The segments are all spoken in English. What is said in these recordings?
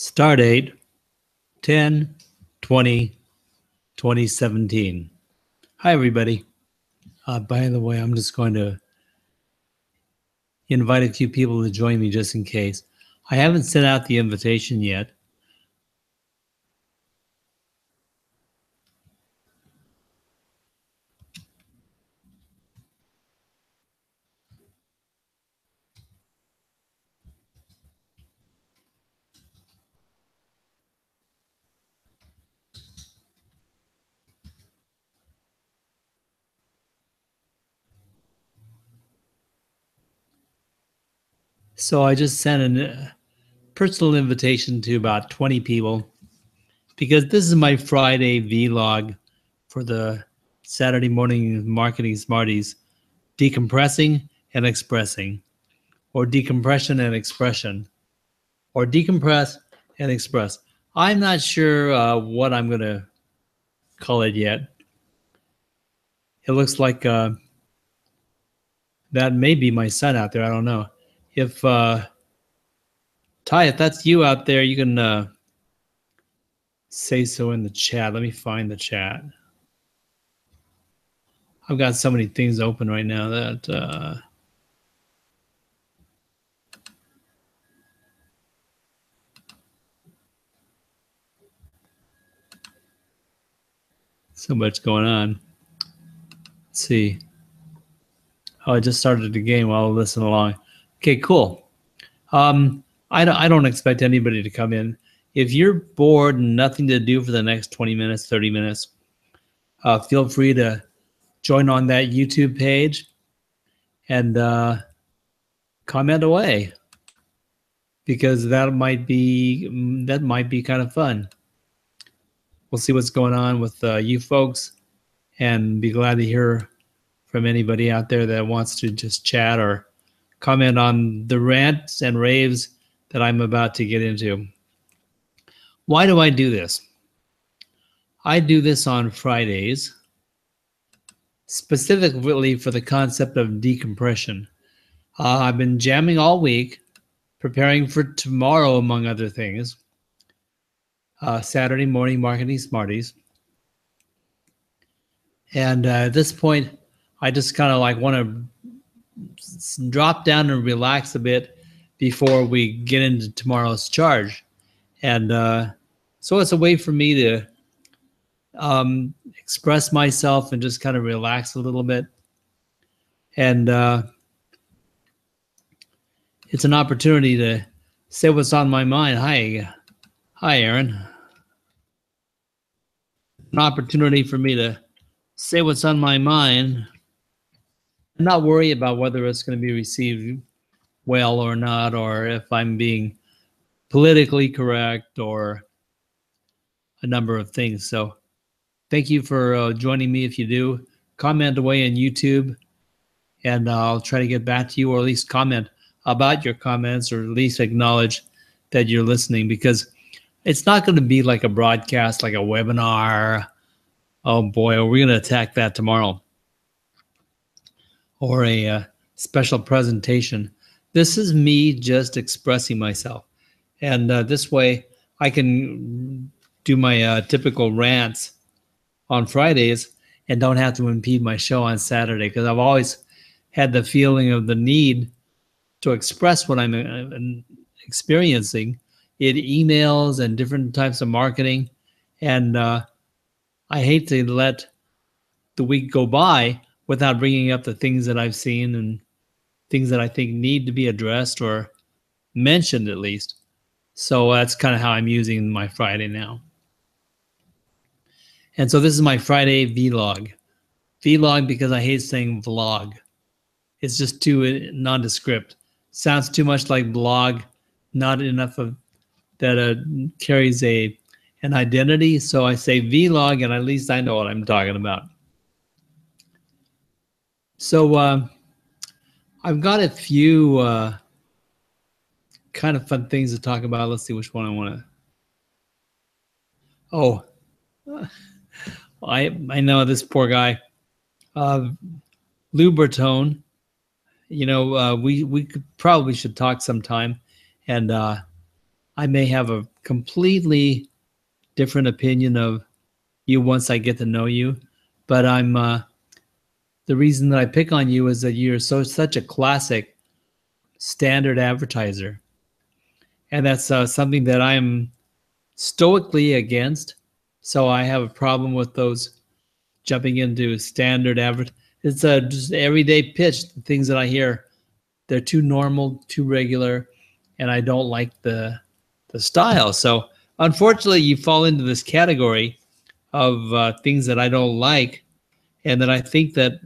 Start date 10/20/2017. Hi, everybody. By the way, I'm just going to invite a few people to join me just in case. I haven't sent out the invitation yet. So I just sent a personal invitation to about 20 people because this is my Friday vlog for the Saturday morning marketing smarties, decompressing and expressing, or decompression and expression, or decompress and express. I'm not sure what I'm going to call it yet. It looks like that may be my son out there. I don't know. If Ty, if that's you out there, you can say so in the chat. Let me find the chat. I've got so many things open right now that so much going on. Let's see. Oh, I just started the game while I listen along. Okay, cool. I don't expect anybody to come in. If you're bored and nothing to do for the next 20 minutes, 30 minutes, feel free to join on that YouTube page and comment away, because that might be kind of fun. We'll see what's going on with you folks, and be glad to hear from anybody out there that wants to just chat or comment on the rants and raves that I'm about to get into. Why do I do this? I do this on Fridays, specifically for the concept of decompression. I've been jamming all week, preparing for tomorrow, among other things. Saturday morning marketing smarties. And at this point, I just kind of like want to drop down and relax a bit before we get into tomorrow's charge. And so it's a way for me to express myself and just kind of relax a little bit. And it's an opportunity to say what's on my mind. Hi, Aaron. An opportunity for me to say what's on my mind and not worry about whether it's going to be received well or not, or if I'm being politically correct, or a number of things. So thank you for joining me. If you do, comment away on YouTube, and I'll try to get back to you, or at least comment about your comments, or at least acknowledge that you're listening, because it's not going to be like a broadcast, like a webinar. Oh boy, we're going to attack that tomorrow. Or a special presentation. This is me just expressing myself. And this way I can do my typical rants on Fridays and don't have to impede my show on Saturday, because I've always had the feeling of the need to express what I'm experiencing in emails and different types of marketing. And I hate to let the week go by without bringing up the things that I've seen and things that I think need to be addressed or mentioned at least. So that's kind of how I'm using my Friday now. And so this is my Friday vlog. Vlog because I hate saying vlog. It's just too nondescript. Sounds too much like blog, not enough of that carries an identity. So I say vlog, and at least I know what I'm talking about. So I've got a few kind of fun things to talk about. Let's see which one I want to. Oh, I know this poor guy, Lou Bertone. You know, we probably should talk sometime, and I may have a completely different opinion of you once I get to know you, but the reason that I pick on you is that you're such a classic standard advertiser, and that's something that I'm stoically against. So I have a problem with those jumping into standard advert. It's a just everyday pitch. The things that I hear, they're too normal, too regular, and I don't like the style. So unfortunately, you fall into this category of things that I don't like, and that I think that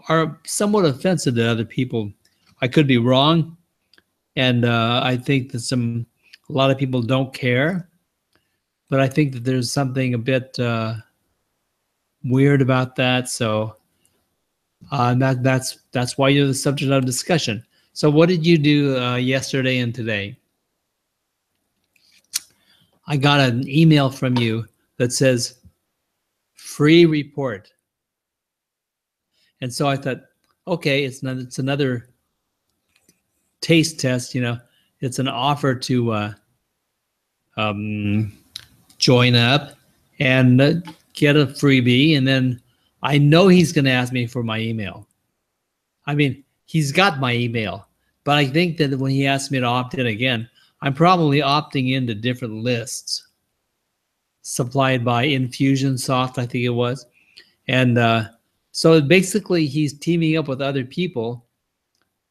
are somewhat offensive to other people. I could be wrong, and I think that a lot of people don't care, but I think that there's something a bit weird about that. So that's why you're the subject of discussion. So what did you do yesterday and today? I got an email from you that says free report, and so I thought, okay, it's another taste test. It's an offer to um, join up and get a freebie, and then I know he's going to ask me for my email. I mean, he's got my email, but I think that when he asks me to opt in again, I'm probably opting into different lists supplied by Infusionsoft, I think it was. And so basically he's teaming up with other people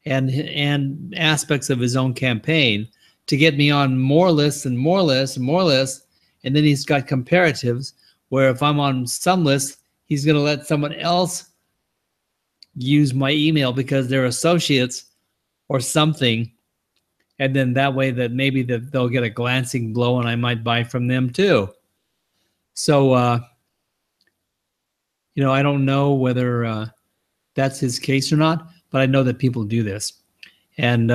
and aspects of his own campaign to get me on more lists and more lists and more lists. And then he's got comparatives where if I'm on some lists, he's going to let someone else use my email because they're associates or something. And then that way that maybe they'll get a glancing blow and I might buy from them too. So, I don't know whether that's his case or not, but I know that people do this. And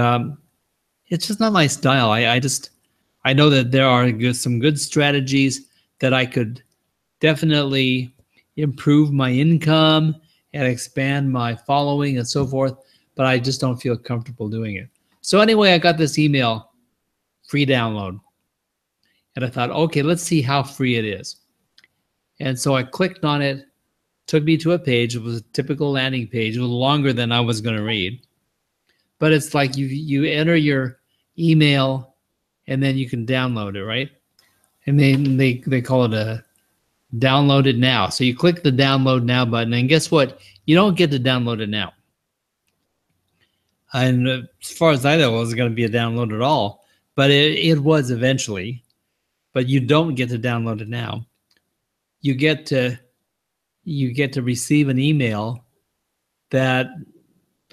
it's just not my style. I know that there are some good strategies that I could definitely improve my income and expand my following and so forth, but I just don't feel comfortable doing it. So anyway, I got this email, free download. And I thought, okay, let's see how free it is. And so I clicked on it, took me to a page. It was a typical landing page. It was longer than I was going to read. But it's like you enter your email and then you can download it, right? And they call it a download it now. So you click the download now button, and guess what? You don't get to download it now. And as far as I know, it wasn't going to be a download at all, but it was eventually. But you don't get to download it now. You get to receive an email that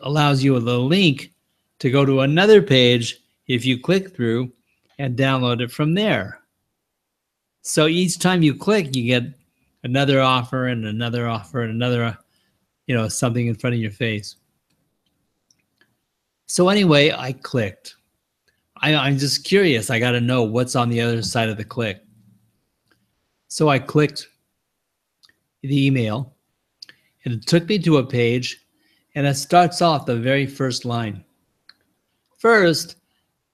allows you the link to go to another page if you click through and download it from there. So each time you click, you get another offer and another offer and another, something in front of your face. So anyway, I clicked. I'm just curious. I got to know what's on the other side of the click. So I clicked the email, and it took me to a page, and it starts off the very first line. First,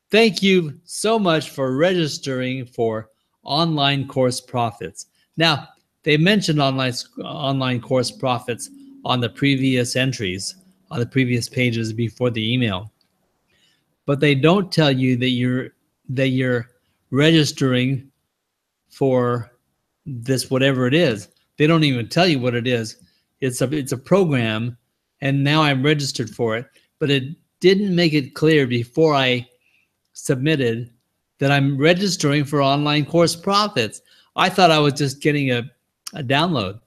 thank you so much for registering for Online Course Profits. Now, they mentioned online course profits on the previous entries, on the previous pages before the email. But they don't tell you that you're registering for this whatever it is. They don't even tell you what it is. It's a program, and now I'm registered for it. But it didn't make it clear before I submitted that I'm registering for Online Course Profits. I thought I was just getting a download,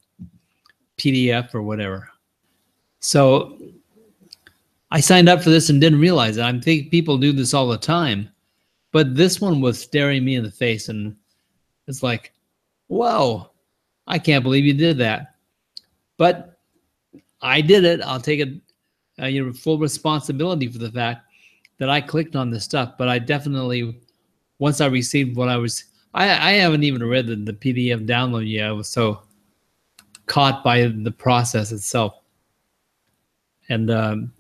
PDF or whatever. So I signed up for this and didn't realize it. I think people do this all the time. But this one was staring me in the face, and it's like, whoa, I can't believe you did that. But I did it. I'll take full responsibility for the fact that I clicked on this stuff. But I definitely, once I received what I haven't even read the PDF download yet. I was so caught by the process itself. And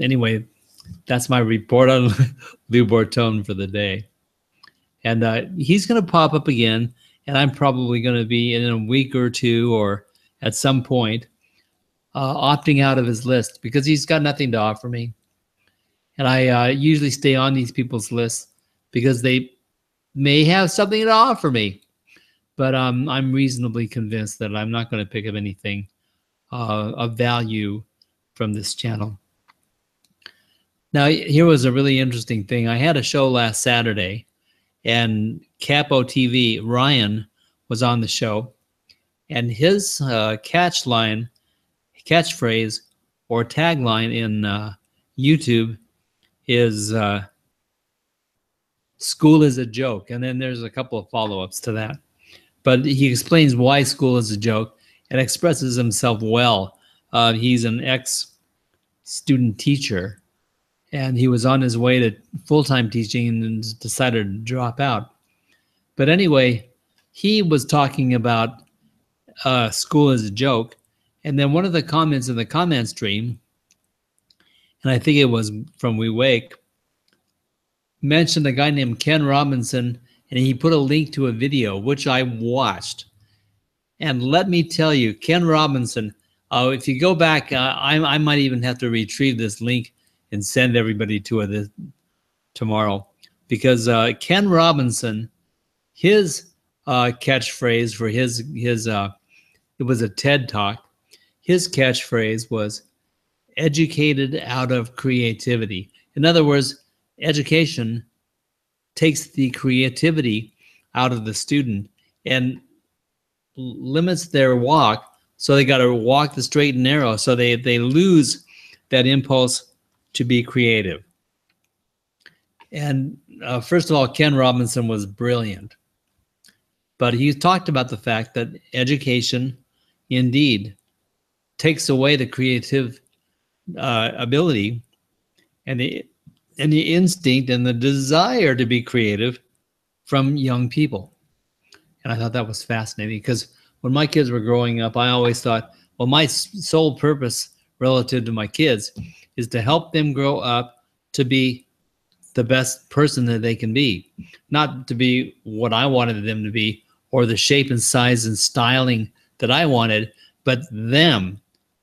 anyway, that's my report on Lou Bortone for the day. And he's going to pop up again, and I'm probably going to be in a week or two or at some point opting out of his list because he's got nothing to offer me. And I usually stay on these people's lists because they may have something to offer me. But I'm reasonably convinced that I'm not going to pick up anything of value from this channel. Now, here was a really interesting thing. I had a show last Saturday, and Capo TV, Ryan, was on the show, and his catchphrase or tagline in YouTube is "School is a joke," and then there's a couple of follow-ups to that. But he explains why school is a joke and expresses himself well. He's an ex-student teacher, and he was on his way to full-time teaching and decided to drop out. But anyway, he was talking about school as a joke, and then one of the comments in the comment stream, and I think it was from We Wake, mentioned a guy named Ken Robinson, and he put a link to a video, which I watched. And let me tell you, Ken Robinson, if you go back, I might even have to retrieve this link and send everybody to it tomorrow. Because Ken Robinson, his catchphrase for his it was a TED Talk. His catchphrase was educated out of creativity. In other words, education takes the creativity out of the student and limits their walk, so they got to walk the straight and narrow, so they lose that impulse to be creative. And first of all, Ken Robinson was brilliant, but he talked about the fact that education indeed takes away the creative ability and the instinct and the desire to be creative from young people. And I thought that was fascinating because when my kids were growing up, I always thought, well, my sole purpose relative to my kids is to help them grow up to be the best person that they can be, not to be what I wanted them to be or the shape and size and styling that I wanted, but them,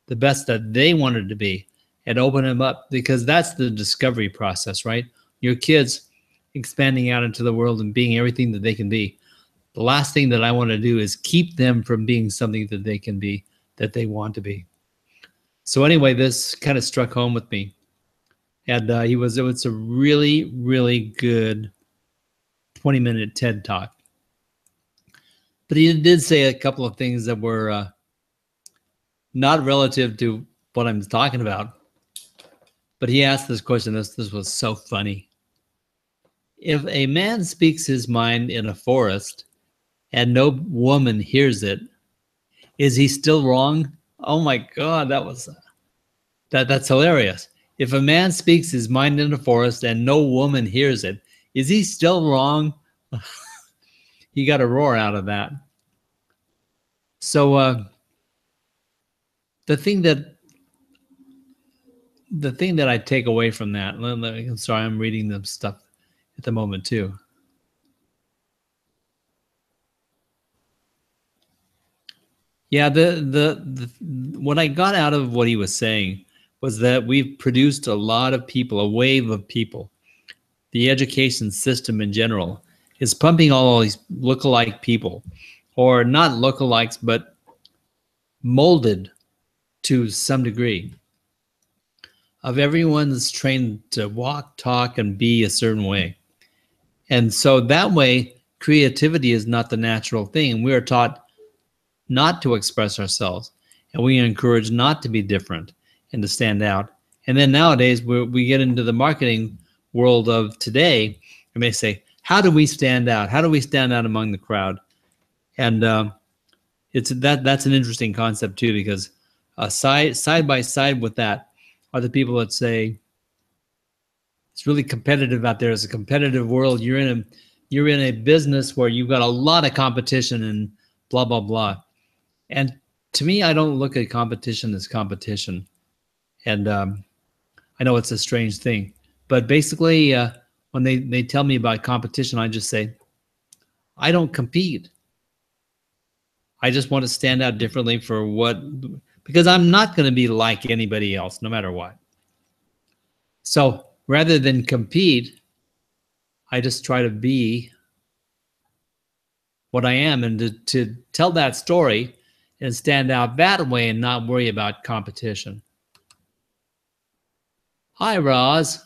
the best that they wanted to be, and open them up, because that's the discovery process, right? Your kids expanding out into the world and being everything that they can be. The last thing that I want to do is keep them from being something that they can be, that they want to be. So anyway, this kind of struck home with me. And it was a really, really good 20-minute TED Talk. But he did say a couple of things that were not relative to what I'm talking about. But he asked this question. This was so funny. If a man speaks his mind in a forest and no woman hears it, is he still wrong? Oh my God, that's hilarious. If a man speaks his mind in a forest and no woman hears it, is he still wrong? He got a roar out of that. So the thing that I take away from that, I'm sorry, I'm reading the stuff at the moment too. Yeah, what I got out of what he was saying was that we've produced a lot of people, a wave of people. The education system in general is pumping all these lookalike people, or not lookalikes, but molded to some degree. Of everyone's trained to walk, talk, and be a certain way. And so that way, creativity is not the natural thing. We are taught not to express ourselves, and we are encouraged not to be different and to stand out. And then nowadays, we get into the marketing world of today, and they say, how do we stand out? How do we stand out among the crowd? And that's an interesting concept too, because side by side with that are the people that say it's really competitive out there. It's a competitive world. You're in a business where you've got a lot of competition and blah blah blah. And to me, I don't look at competition as competition. And I know it's a strange thing, but basically, when they tell me about competition, I just say, I don't compete. I just want to stand out differently because I'm not going to be like anybody else, no matter what. So rather than compete, I just try to be what I am and to tell that story and stand out that way and not worry about competition. Hi, Roz.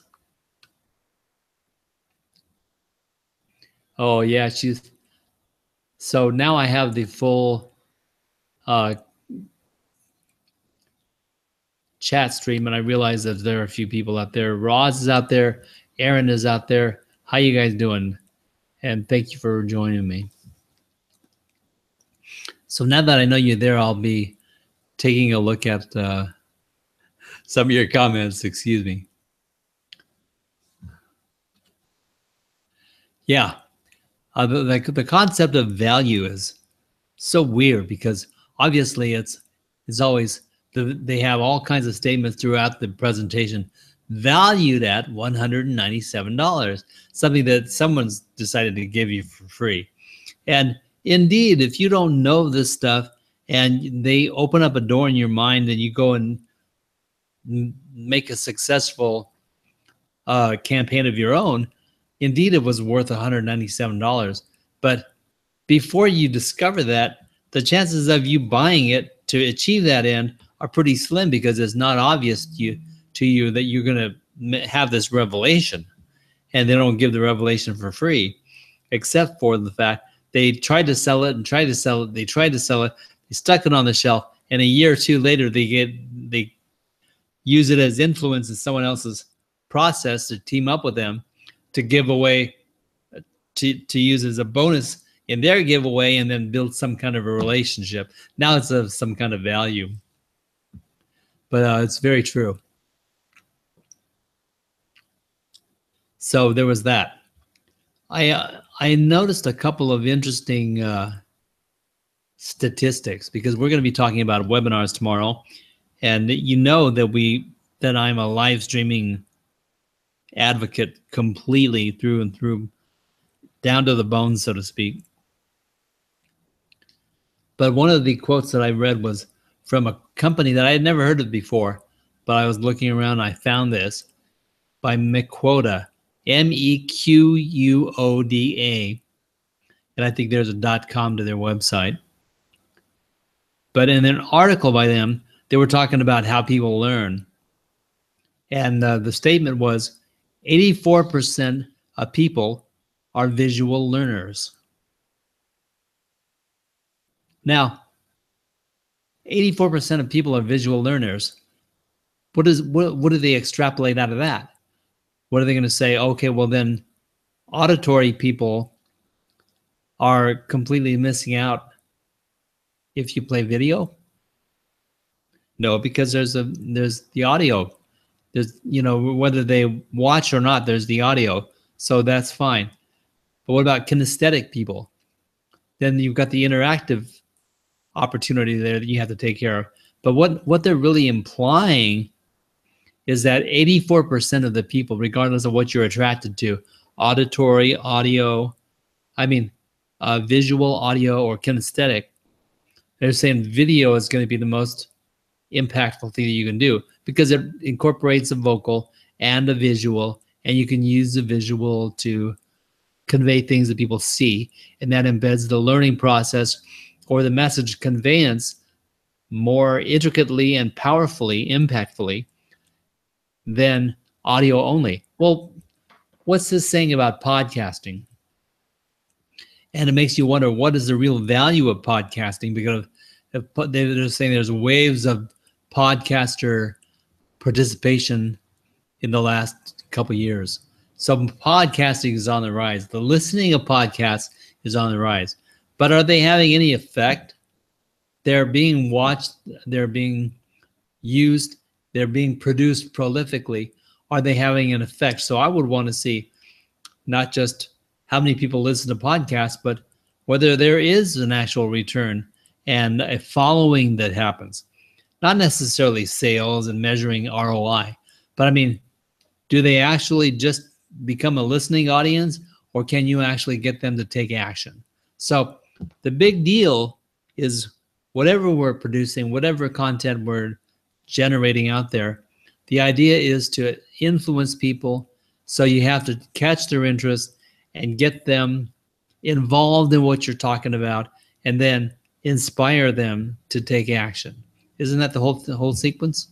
Oh, yeah, so now I have the full uh, chat stream, and I realize that there are a few people out there. Roz is out there. Aaron is out there. How you guys doing? And thank you for joining me. So now that I know you're there, I'll be taking a look at some of your comments. Excuse me. Yeah, the concept of value is so weird because obviously it's always they have all kinds of statements throughout the presentation valued at $197, something that someone's decided to give you for free. And indeed, if you don't know this stuff and they open up a door in your mind and you go and make a successful campaign of your own, indeed it was worth $197. But before you discover that, the chances of you buying it to achieve that end are pretty slim because it's not obvious to you that you're going to have this revelation. And they don't give the revelation for free, except for the fact they tried to sell it and tried to sell it. They tried to sell it. They stuck it on the shelf. And a year or two later, they use it as influence in someone else's process to team up with them to give away, to use as a bonus in their giveaway, and then build some kind of a relationship. Now it's of some kind of value. But it's very true. So there was that. I noticed a couple of interesting statistics because we're going to be talking about webinars tomorrow, and you know that I'm a live streaming advocate completely through and through, down to the bones, so to speak. But one of the quotes that I read was from a company that I had never heard of before, but I was looking around, I found this by Mequoda, Mequoda, and I think there's a .com to their website. But in an article by them, they were talking about how people learn. And the statement was 84% of people are visual learners. Now, 84% of people are visual learners. What do they extrapolate out of that? What are they going to say? Okay, well then auditory people are completely missing out if you play video? No, because there's the audio. There's, whether they watch or not, there's the audio. So that's fine. But what about kinesthetic people? Then you've got the interactive opportunity there that you have to take care of. But what they're really implying is that 84% of the people, regardless of what you're attracted to, auditory, audio, visual, audio, or kinesthetic, they're saying video is going to be the most impactful thing that you can do because it incorporates a vocal and a visual, and you can use the visual to convey things that people see, and that embeds the learning process or the message conveyance more intricately and powerfully, impactfully than audio only. Well, what's this saying about podcasting? And it makes you wonder, what is the real value of podcasting? Because they're saying there's waves of podcaster participation in the last couple of years. So podcasting is on the rise. The listening of podcasts is on the rise. But are they having any effect? They're being watched. They're being used. They're being produced prolifically. Are they having an effect? So I would want to see not just how many people listen to podcasts, but whether there is an actual return and a following that happens. Not necessarily sales and measuring ROI, but do they actually just become a listening audience, or can you actually get them to take action? So the big deal is whatever we're producing, whatever content we're generating out there, the idea is to influence people. So you have to catch their interest and get them involved in what you're talking about, and then inspire them to take action. Isn't that the whole sequence?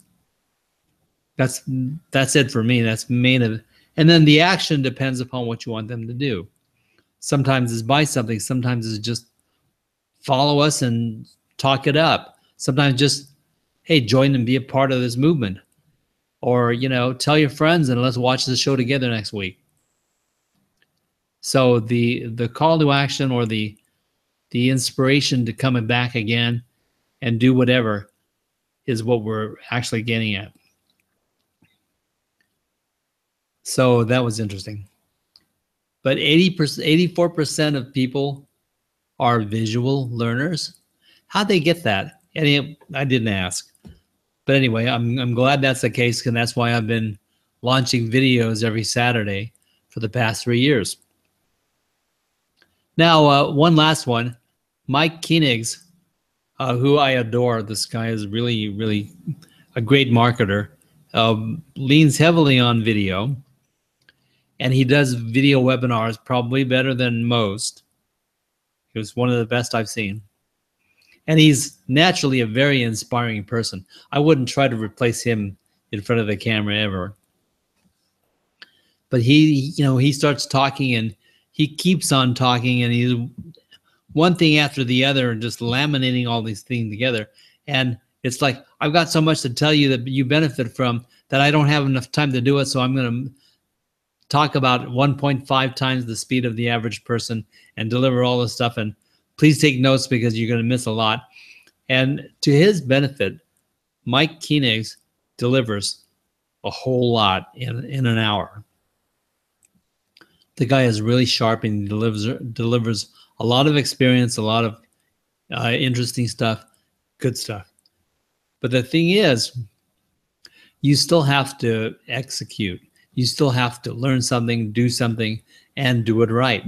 That's it for me. That's main of it. And then the action depends upon what you want them to do. Sometimes it's buy something. Sometimes it's just follow us and talk it up. Sometimes just, hey, join and be a part of this movement. Or, tell your friends and let's watch the show together next week. So the call to action, or the inspiration to come back again and do whatever, is what we're actually getting at. So that was interesting. But 84% of people are visual learners. How'd they get that? I didn't ask. But anyway, I'm glad that's the case, and that's why I've been launching videos every Saturday for the past 3 years. Now, one last one. Mike Koenigs, who I adore. This guy is really, really a great marketer. Leans heavily on video, and he does video webinars probably better than most. He was one of the best I've seen. And he's naturally a very inspiring person. I wouldn't try to replace him in front of the camera ever. But he starts talking, and he keeps on talking, and he's one thing after the other and just laminating all these things together. And it's like, I've got so much to tell you that you benefit from that I don't have enough time to do it. So I'm going to talk about 1.5 times the speed of the average person and deliver all this stuff. And please take notes because you're going to miss a lot. And to his benefit, Mike Koenigs delivers a whole lot in an hour. The guy is really sharp, and he delivers a lot of experience, a lot of interesting stuff, good stuff. But the thing is, you still have to execute. You still have to learn something, do something, and do it right.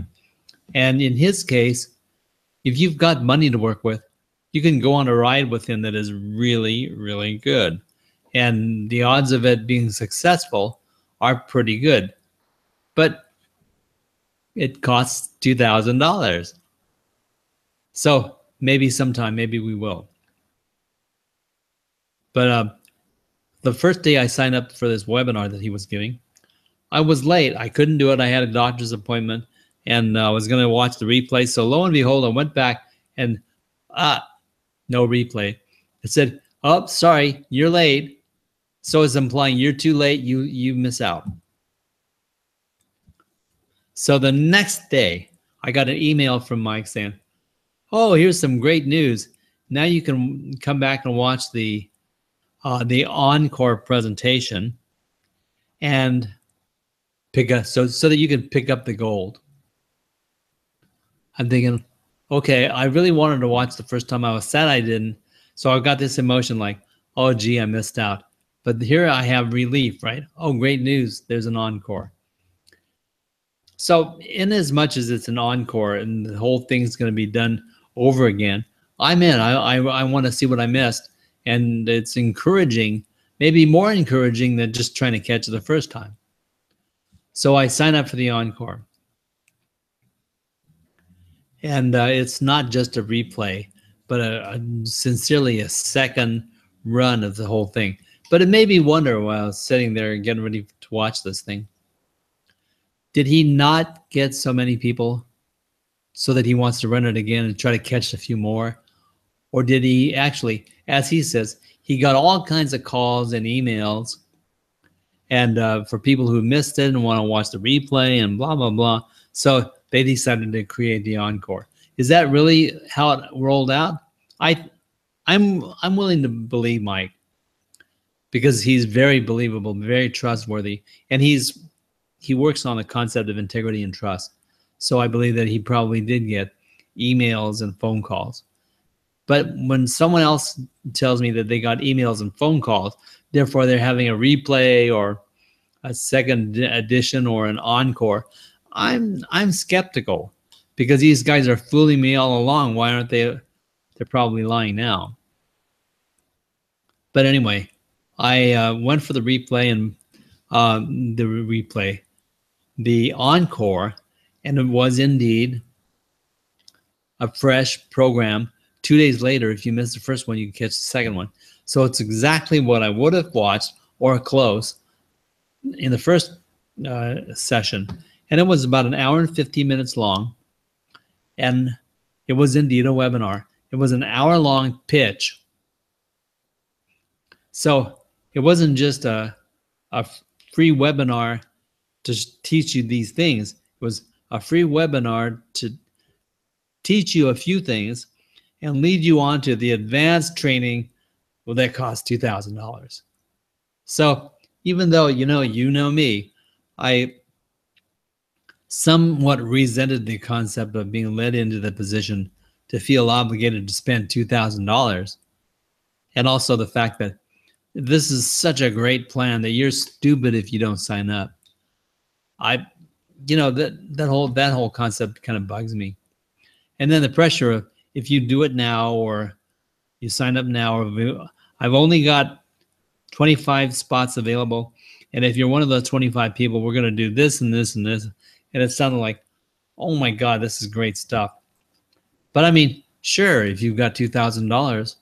And in his case, if you've got money to work with, you can go on a ride with him that is really, really good. And the odds of it being successful are pretty good. But it costs $2,000. So maybe sometime, maybe we will. But the first day I signed up for this webinar that he was giving, I was late. I couldn't do it. I had a doctor's appointment, and I was going to watch the replay. So lo and behold, I went back, and no replay. It said, oh, sorry, you're late. So it's implying you're too late. You miss out. So the next day, I got an email from Mike saying, oh, here's some great news. Now you can come back and watch the encore presentation and pick up so that you can pick up the gold. I'm thinking, okay, I really wanted to watch the first time. I was sad I didn't. So I got this emotion like, oh, gee, I missed out. But here I have relief, right? Oh, great news. There's an encore. So in as much as it's an encore and the whole thing's going to be done over again, I'm in. I want to see what I missed. And it's encouraging, maybe more encouraging than just trying to catch it the first time. So I sign up for the encore. And it's not just a replay, but sincerely a second run of the whole thing. But it made me wonder while I was sitting there and getting ready to watch this thing. Did he not get so many people so that he wants to run it again and try to catch a few more? Or did he actually, as he says, he got all kinds of calls and emails, and for people who missed it and want to watch the replay and blah, blah, blah. So they decided to create the encore. Is that really how it rolled out? I'm willing to believe Mike, because he's very believable, very trustworthy, and he works on the concept of integrity and trust. So I believe that he probably did get emails and phone calls. But when someone else tells me that they got emails and phone calls, therefore they're having a replay or a second edition or an encore, I'm skeptical, because these guys are fooling me all along. Why aren't they? They're probably lying now. But anyway, I went for the replay and the encore, and it was indeed a fresh program. 2 days later, if you missed the first one, you can catch the second one. So it's exactly what I would have watched or close in the first session. And it was about an hour and 15 minutes long. And it was indeed a webinar. It was an hour-long pitch. So it wasn't just a free webinar to teach you these things. It was a free webinar to teach you a few things and lead you on to the advanced training that costs $2,000. So even though you know me, I somewhat resented the concept of being led into the position to feel obligated to spend $2,000, and also the fact that this is such a great plan that you're stupid if you don't sign up. That whole concept kind of bugs me. And then the pressure of, if you do it now or you sign up now, or I've only got 25 spots available, and if you're one of those 25 people, we're going to do this and this and this. And it sounded like, oh my God, this is great stuff. But I mean, sure, if you've got $2,000.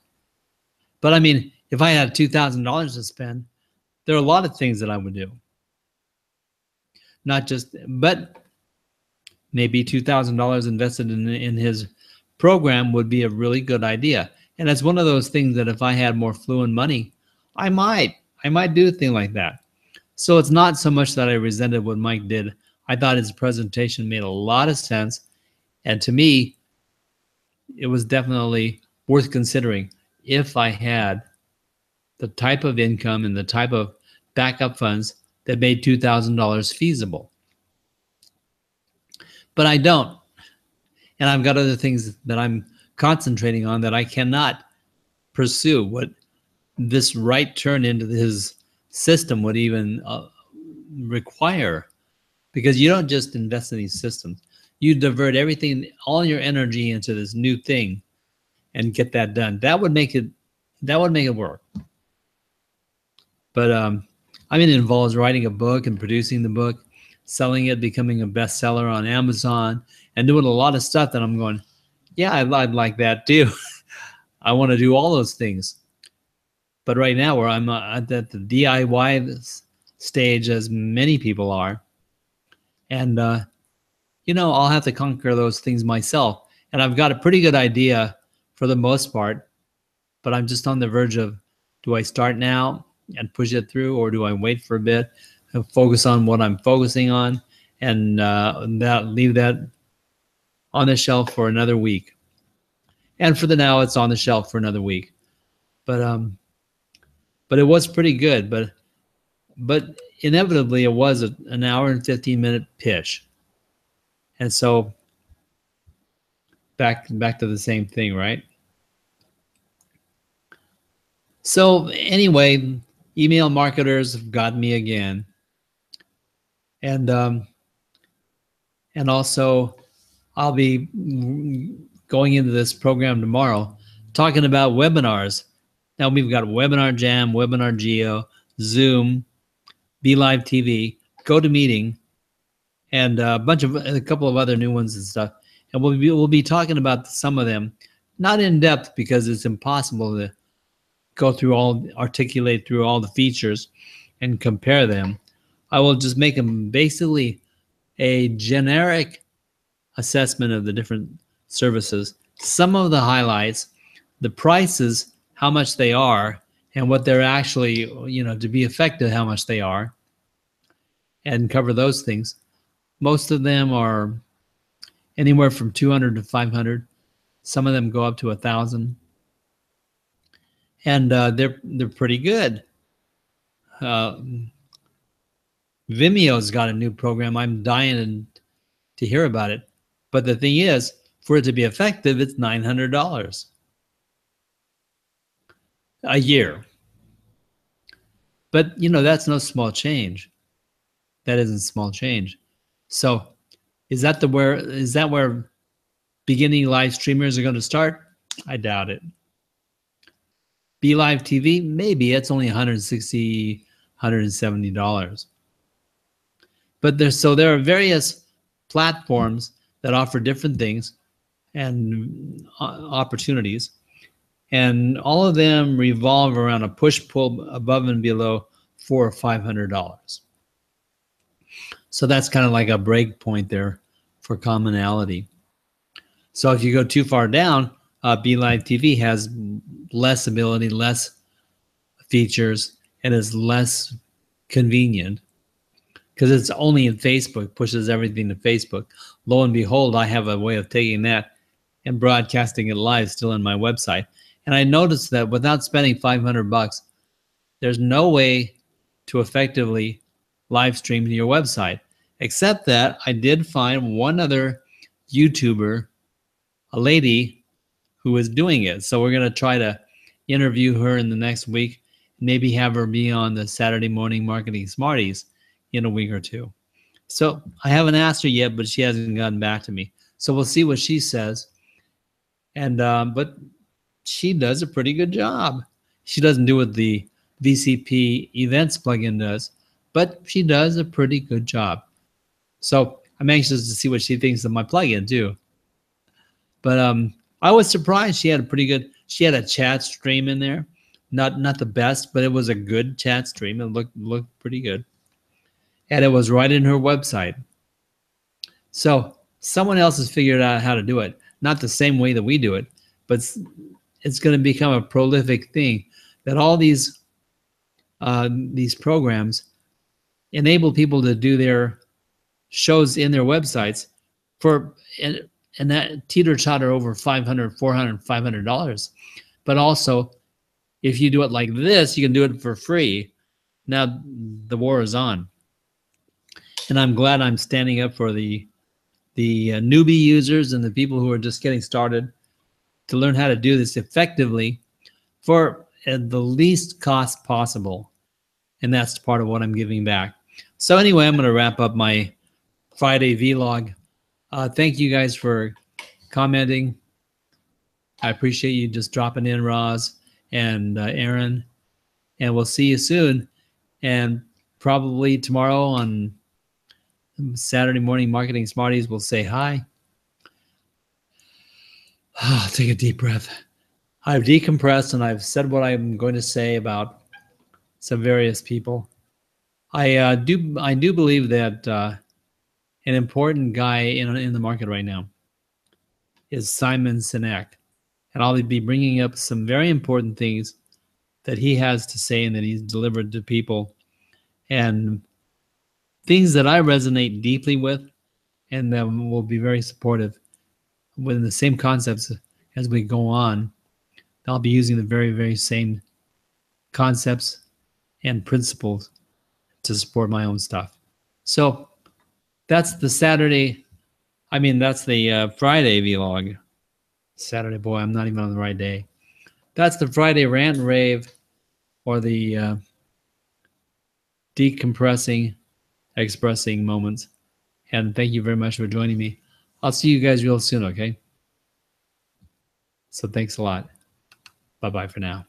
But I mean, if I had $2,000 to spend, there are a lot of things that I would do. Not just, but maybe $2,000 invested in his program would be a really good idea. And it's one of those things that if I had more fluent money, I might do a thing like that. So it's not so much that I resented what Mike did. I thought his presentation made a lot of sense. And to me, it was definitely worth considering if I had the type of income and the type of backup funds that made $2,000 feasible. But I don't. And I've got other things that I'm concentrating on that I cannot pursue. What this right turn into his system would even require. Because you don't just invest in these systems. You divert everything, all your energy into this new thing and get that done. That would make it work. But I mean, it involves writing a book and producing the book, selling it, becoming a bestseller on Amazon, and doing a lot of stuff that I'm going, yeah, I'd like that too. I want to do all those things. But right now, where I'm at the DIY stage, as many people are, and I'll have to conquer those things myself. And I've got a pretty good idea for the most part, but I'm just on the verge of, do I start now and push it through, or do I wait for a bit and focus on what I'm focusing on and leave that on the shelf for another week? And for the now, it's on the shelf for another week. But it was pretty good. But inevitably, it was an hour and 15-minute pitch. And so back to the same thing, right? So anyway, email marketers have got me again. And also I'll be going into this program tomorrow talking about webinars. Now we've got Webinar Jam, Webinar Geo, Zoom, BeLive TV, GoToMeeting, and a couple of other new ones and stuff. And we'll be talking about some of them, not in depth because it's impossible to articulate through all the features and compare them. I will just make them basically a generic assessment of the different services, some of the highlights, the prices, how much they are, and what they're actually, to be effective, how much they are, and cover those things. Most of them are anywhere from 200 to 500. Some of them go up to 1,000. And they're pretty good. Vimeo's got a new program. I'm dying to hear about it. But the thing is, for it to be effective, it's $900 a year. But that's no small change. That isn't small change. So is that where beginning live streamers are going to start? I doubt it. Be Live TV, maybe it's only $160, $170. But there are various platforms that offer different things and opportunities, and all of them revolve around a push-pull above and below $400 or $500. So that's kind of like a break point there for commonality. So if you go too far down, Be Live TV has less ability, less features, and is less convenient because it's only in Facebook, pushes everything to Facebook. Lo and behold, I have a way of taking that and broadcasting it live still in my website. And I noticed that without spending $500, there's no way to effectively live stream to your website, except that I did find one other YouTuber, a lady who is doing it. So we're going to try to interview her in the next week, maybe have her be on the Saturday Morning Marketing Smarties in a week or two. So I haven't asked her yet, but she hasn't gotten back to me. So we'll see what she says. And but she does a pretty good job. She doesn't do what the VCP events plugin does, but she does a pretty good job. So I'm anxious to see what she thinks of my plugin too. But I was surprised she had a chat stream in there. Not the best, but it was a good chat stream. It looked pretty good. And it was right in her website. So someone else has figured out how to do it. Not the same way that we do it, but it's going to become a prolific thing that all these programs enable people to do their shows in their websites for and that teeter-totter over $500, $400, $500. But also, if you do it like this, you can do it for free. Now the war is on. And I'm glad I'm standing up for the newbie users and the people who are just getting started to learn how to do this effectively for the least cost possible. And that's part of what I'm giving back. So anyway, I'm going to wrap up my Friday vlog. Thank you guys for commenting. I appreciate you just dropping in, Roz and Aaron. And we'll see you soon. And probably tomorrow on Saturday Morning Marketing Smarties, we'll say hi. Take a deep breath. I've decompressed and I've said what I'm going to say about some various people. I do believe that an important guy in the market right now is Simon Sinek, and I'll be bringing up some very important things that he has to say and that he's delivered to people, and things that I resonate deeply with, and will be very supportive with the same concepts as we go on. I'll be using the very, very same concepts and principles to support my own stuff. So that's the Friday vlog. Saturday, boy, I'm not even on the right day. That's the Friday rant and rave, or the decompressing, expressing moments. And thank you very much for joining me. I'll see you guys real soon, okay? So thanks a lot. Bye-bye for now.